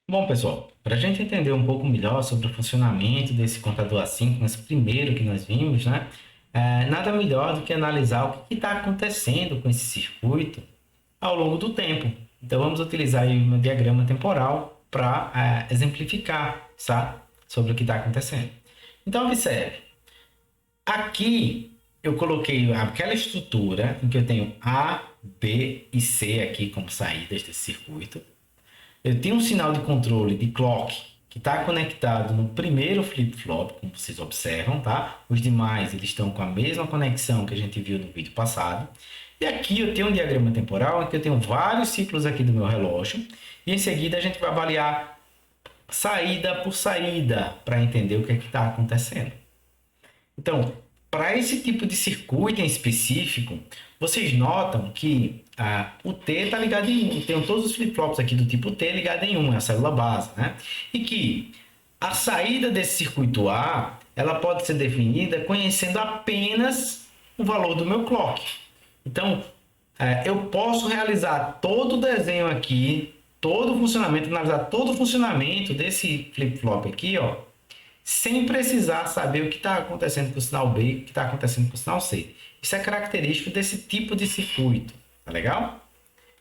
Bom, pessoal, para a gente entender um pouco melhor sobre o funcionamento desse contador assíncrono, primeiro que nós vimos, né? Nada melhor do que analisar o que está acontecendo com esse circuito ao longo do tempo. Então, vamos utilizar aí o meu diagrama temporal para exemplificar, sabe? Sobre o que está acontecendo. Então, observe. Aqui eu coloquei aquela estrutura em que eu tenho A, B e C aqui como saídas desse circuito. Eu tenho um sinal de controle de clock que está conectado no primeiro flip-flop, como vocês observam, tá? Os demais eles estão com a mesma conexão que a gente viu no vídeo passado. E aqui eu tenho um diagrama temporal em que eu tenho vários ciclos aqui do meu relógio. E em seguida a gente vai avaliar saída por saída para entender o que é que está acontecendo. Então, para esse tipo de circuito em específico, vocês notam que o T está ligado em 1. Tem todos os flip-flops aqui do tipo T ligado em 1, é a célula base, né? E que a saída desse circuito A, ela pode ser definida conhecendo apenas o valor do meu clock. Então, eu posso realizar todo o desenho aqui, todo o funcionamento, analisar todo o funcionamento desse flip-flop aqui, ó, sem precisar saber o que está acontecendo com o sinal B e o que está acontecendo com o sinal C. Isso é característico desse tipo de circuito, tá legal?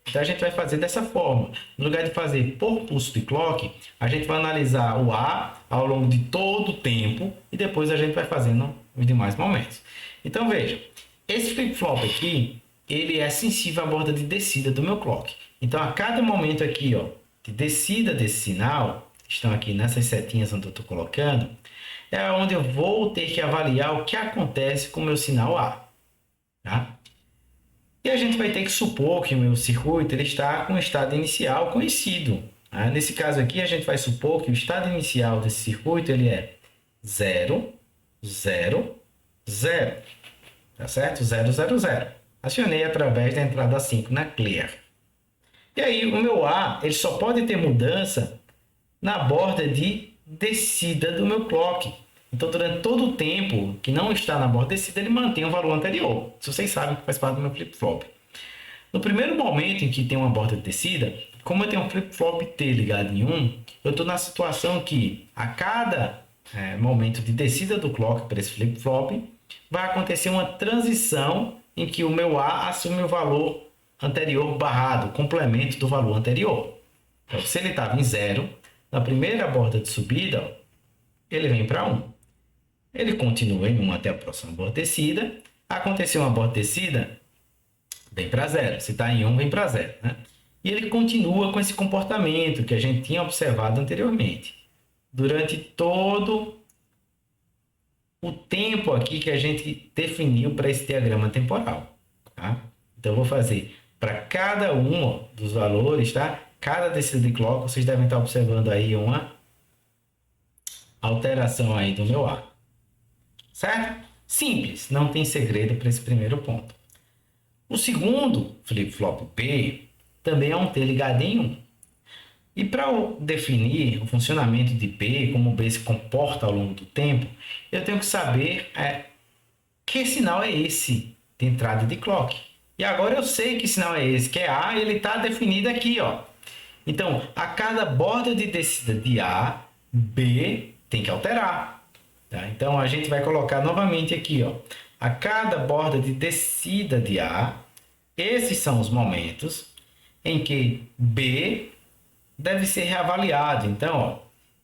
Então a gente vai fazer dessa forma. No lugar de fazer por pulso de clock, a gente vai analisar o A ao longo de todo o tempo e depois a gente vai fazendo os demais momentos. Então veja, esse flip-flop aqui, ele é sensível à borda de descida do meu clock. Então a cada momento aqui, ó, de descida desse sinal, estão aqui nessas setinhas onde eu estou colocando, é onde eu vou ter que avaliar o que acontece com o meu sinal A. Tá? E a gente vai ter que supor que o meu circuito ele está com o estado inicial conhecido. Tá? Nesse caso aqui, a gente vai supor que o estado inicial desse circuito ele é 0, 0, 0. Tá certo? 0, 0, 0. Acionei através da entrada 5 na clear. E aí, o meu A ele só pode ter mudança na borda de descida do meu clock. Então, durante todo o tempo que não está na borda de descida, ele mantém o valor anterior. Se vocês sabem que faz parte do meu flip-flop. No primeiro momento em que tem uma borda de descida, como eu tenho um flip-flop T ligado em 1, eu estou na situação que a cada momento de descida do clock para esse flip-flop, vai acontecer uma transição em que o meu A assume o valor anterior barrado, complemento do valor anterior. Então, se ele estava em 0, na primeira borda de subida, ó, ele vem para 1. Ele continua em 1 até a próxima borda descida. Aconteceu uma borda descida, vem para 0. Se está em 1, vem para 0. Né? E ele continua com esse comportamento que a gente tinha observado anteriormente. Durante todo o tempo aqui que a gente definiu para esse diagrama temporal. Tá? Então, eu vou fazer para cada um ó, dos valores, tá? Cada descida de clock, vocês devem estar observando aí uma alteração aí do meu A. Certo? Simples, não tem segredo para esse primeiro ponto. O segundo flip-flop B também é um T ligado em 1. E para definir o funcionamento de B, como o B se comporta ao longo do tempo, eu tenho que saber que sinal é esse de entrada de clock. E agora eu sei que sinal é esse, que é A, ele está definido aqui, ó. Então, a cada borda de descida de A, B tem que alterar. Tá? Então, a gente vai colocar novamente aqui, ó. A cada borda de descida de A, esses são os momentos em que B deve ser reavaliado. Então, ó,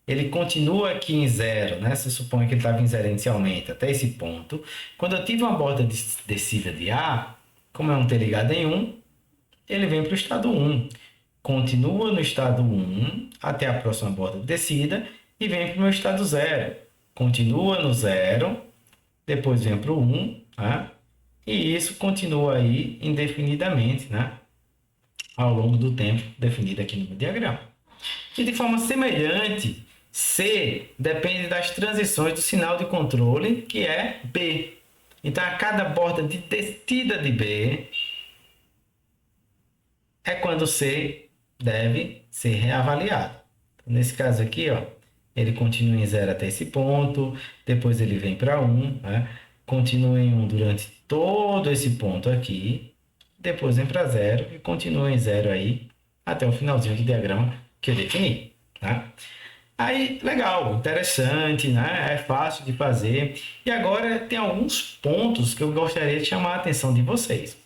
ele continua aqui em 0, né? Se supõe que ele estava em 0 inicialmente, até esse ponto. Quando eu tive uma borda de descida de A, como é um T ligado em 1, ele vem para o estado 1. Continua no estado 1 até a próxima borda de descida e vem para o meu estado 0. Continua no 0, depois vem para o 1, né? E isso continua aí indefinidamente, né? Ao longo do tempo definido aqui no meu diagrama. E de forma semelhante, C depende das transições do sinal de controle, que é B. Então, a cada borda de descida de B é quando C deve ser reavaliado. Nesse caso aqui, ó, ele continua em 0 até esse ponto, depois ele vem para 1, né? Continua em 1 durante todo esse ponto aqui, depois vem para 0 e continua em 0 aí até o finalzinho do diagrama que eu defini. tá? Aí, legal, interessante, né? É fácil de fazer. E agora tem alguns pontos que eu gostaria de chamar a atenção de vocês.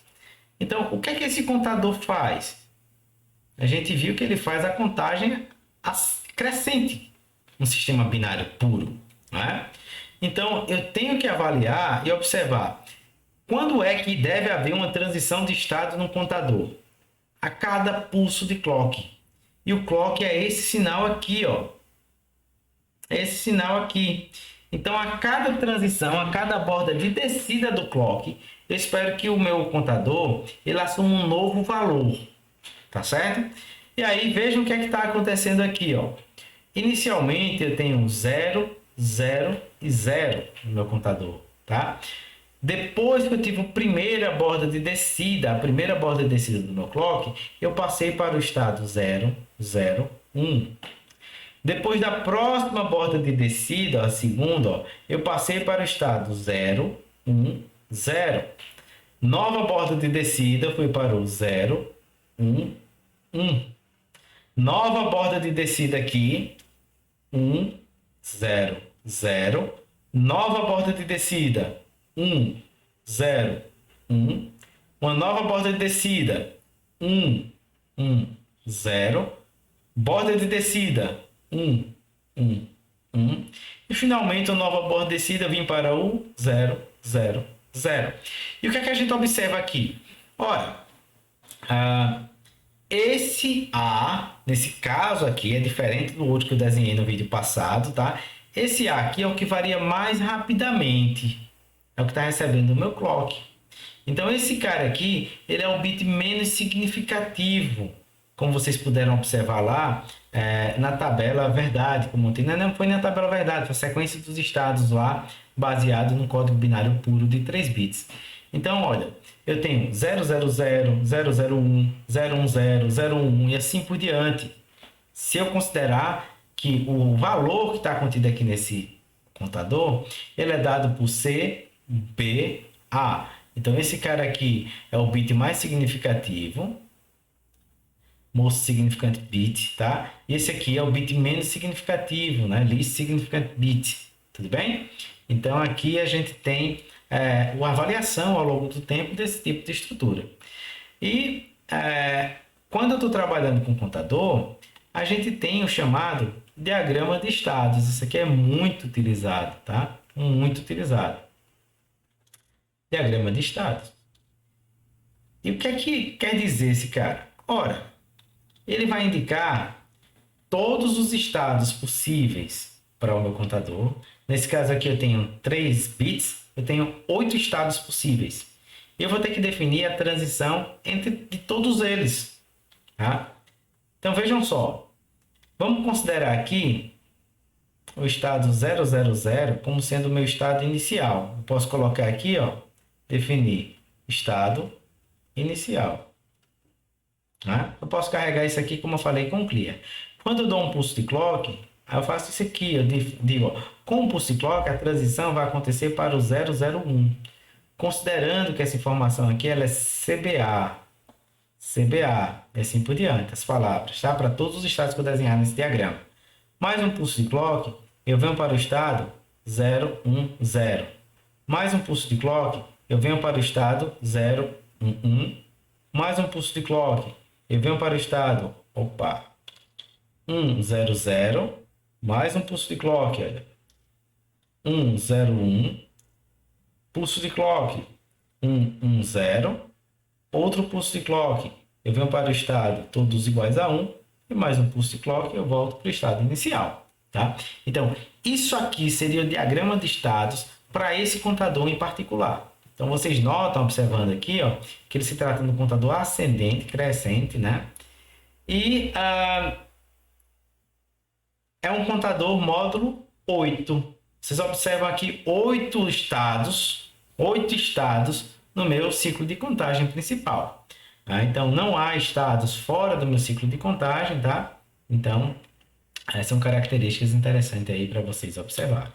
Então, o que é que esse contador faz? A gente viu que ele faz a contagem crescente no sistema binário puro, né? Então, eu tenho que avaliar e observar quando é que deve haver uma transição de estado no contador. A cada pulso de clock. E o clock é esse sinal aqui, ó. Esse sinal aqui. Então, a cada transição, a cada borda de descida do clock, eu espero que o meu contador ele assuma um novo valor, tá certo? E aí, vejam o que é que está acontecendo aqui, ó. Inicialmente, eu tenho 0, 0 e 0 no meu contador, tá? Depois que eu tive a primeira borda de descida, do meu clock, eu passei para o estado 0, 0, 1. Depois da próxima borda de descida, a segunda, ó, eu passei para o estado 0, 1, 0. Nova borda de descida, fui para o 0, 1, 1. Nova borda de descida aqui, 1, 0, 0. Nova borda de descida, 1, 0, 1. Uma nova borda de descida, 1, 1, 0. Borda de descida, 1, 1, 1. E finalmente, uma nova borda de descida, vim para o 0, 0, 0. E o que é que a gente observa aqui? Ora, esse A, nesse caso aqui, é diferente do outro que eu desenhei no vídeo passado, tá? Esse A aqui é o que varia mais rapidamente. É o que está recebendo o meu clock. Então, esse cara aqui, ele é o bit menos significativo. Como vocês puderam observar lá, na tabela verdade, como tem, não foi na tabela verdade, foi a sequência dos estados lá, baseado no código binário puro de 3 bits. Então, olha, eu tenho 000, 001, 010, 011 e assim por diante. Se eu considerar que o valor que está contido aqui nesse contador, ele é dado por C, B, A. Então, esse cara aqui é o bit mais significativo, most significant bit, tá? E esse aqui é o bit menos significativo, né? Least significant bit, tudo bem? Então, aqui a gente tem uma avaliação ao longo do tempo desse tipo de estrutura. E quando eu estou trabalhando com contador, a gente tem o chamado diagrama de estados. Isso aqui é muito utilizado, tá? Muito utilizado. Diagrama de estados. E o que é que quer dizer esse cara? Ora, ele vai indicar todos os estados possíveis para o meu contador. Nesse caso aqui eu tenho 3 bits, eu tenho 8 estados possíveis. E eu vou ter que definir a transição de todos eles. Tá? Então vejam só, vamos considerar aqui o estado 000 como sendo o meu estado inicial. Eu posso colocar aqui, ó, definir estado inicial. Eu posso carregar isso aqui, como eu falei, com clear. Quando eu dou um pulso de clock, eu faço isso aqui. Eu digo, com o pulso de clock, a transição vai acontecer para o 001. Considerando que essa informação aqui ela é CBA. CBA, e assim por diante, as palavras, tá? Para todos os estados que eu desenhar nesse diagrama. Mais um pulso de clock, eu venho para o estado 010. Mais um pulso de clock, eu venho para o estado 011. Mais um pulso de clock, eu venho para o estado 100. Mais um pulso de clock, olha, 101. Pulso de clock, 110. Outro pulso de clock, eu venho para o estado todos iguais a 1. E mais um pulso de clock, eu volto para o estado inicial. Tá? Então, isso aqui seria o diagrama de estados para esse contador em particular. Então, vocês notam, observando aqui, ó, que ele se trata de um contador ascendente, crescente, né? E é um contador módulo 8. Vocês observam aqui 8 estados no meu ciclo de contagem principal. Tá? Então, não há estados fora do meu ciclo de contagem, tá? Então, essas são características interessantes aí para vocês observarem.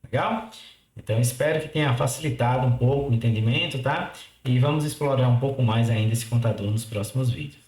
Legal? Então, espero que tenha facilitado um pouco o entendimento, tá? E vamos explorar um pouco mais ainda esse contador nos próximos vídeos.